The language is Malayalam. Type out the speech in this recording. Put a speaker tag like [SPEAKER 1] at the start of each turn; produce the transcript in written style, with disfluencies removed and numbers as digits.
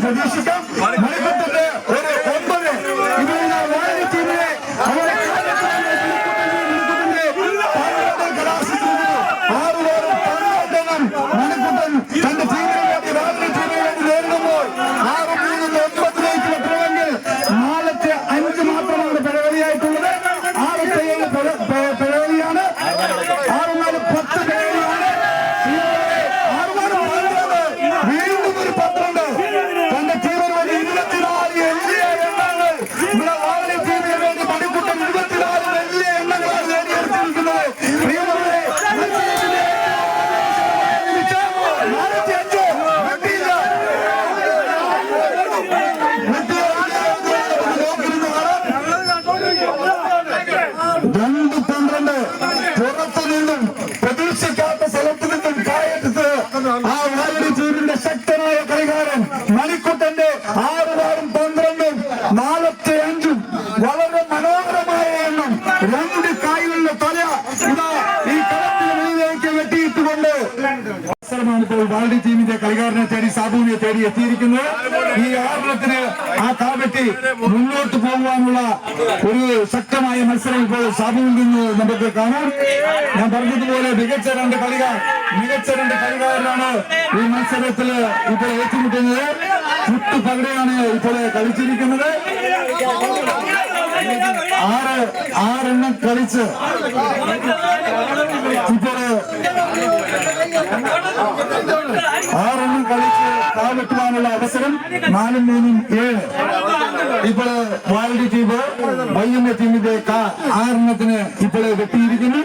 [SPEAKER 1] പ്രതീക്ഷിക്കാം. മണിക്കോട്ടന്റെ ഒരു 9 ഇവരുടെ വാഴ ടീമിനെ മണിക്കുട്ടൻ തന്റെ ടീമിന് വേണ്ടി വാഴ ടീമിന് വേണ്ടി നേരിടുമ്പോൾ 6-3-9 പിറവെങ്കിൽ നാളത്തെ 5 മാത്രമാണ് പിഴവലിയായിട്ടുള്ളത്. 6-7 പിഴവലിയാണ്, 6-4 10 പിഴവലിയാണ്. വീണ്ടും ഒരു 12 തന്റെ ടീമിന് വേണ്ടി 24 വലിയ എണ്ണങ്ങൾ. ഇവിടെ വാഴ ടീമിന് വേണ്ടി മണിക്കുട്ടൻ 24 വലിയ എണ്ണങ്ങളാണ് നേടിയെടുത്തിരിക്കുന്നത്. പുറത്തു നിന്നും പ്രതീക്ഷിക്കാത്ത സ്ഥലത്ത് നിന്നും കായെടുത്ത് ആ വാഴ ടീമിന്റെ ശക്തനായ കളിക്കാരൻ മണിക്കുട്ടന്റെ 6-12 4-5 വളരെ മനോഹരമായ എണ്ണം. 2 കായകളുടെ തല ഇതാ ഈ കളത്തിന് വെളിയിലേക്ക് വെട്ടിയിട്ടുകൊണ്ട് അവസരമാണ് ഇപ്പോൾ വാഴ ടീമിന്റെ കളിക്കാരനെ തേടി സാബുവിനെ തേടി എത്തിയിരിക്കുന്നത്. ഈ ആരണത്തിന് ആ കാവെട്ടി മുന്നോട്ട് പോകുവാനുള്ള ഒരു ശക്തമായ മത്സരം ഇപ്പോൾ സാബുവിൽ നിന്ന് നമുക്ക് കാണാം. ഞാൻ പറഞ്ഞതുപോലെ മികച്ച രണ്ട് കളിക്കാരനാണ് ഈ മത്സരത്തിൽ ഇപ്പോൾ ഏറ്റുമുട്ടുന്നത്. ചുട്ടുപകടെയാണ് ഇപ്പോൾ കളിച്ചിരിക്കുന്നത്. 6 കളിച്ച് ഇപ്പോൾ 6 കളിച്ച് കാവെട്ടുവാനുള്ള അവസരം 4-3-7. ഇപ്പോൾ വാഴ ടീം വൈകുന്ന ടീമിന്റെ 6 ഇപ്പോൾ വെട്ടിയിരിക്കുന്നു.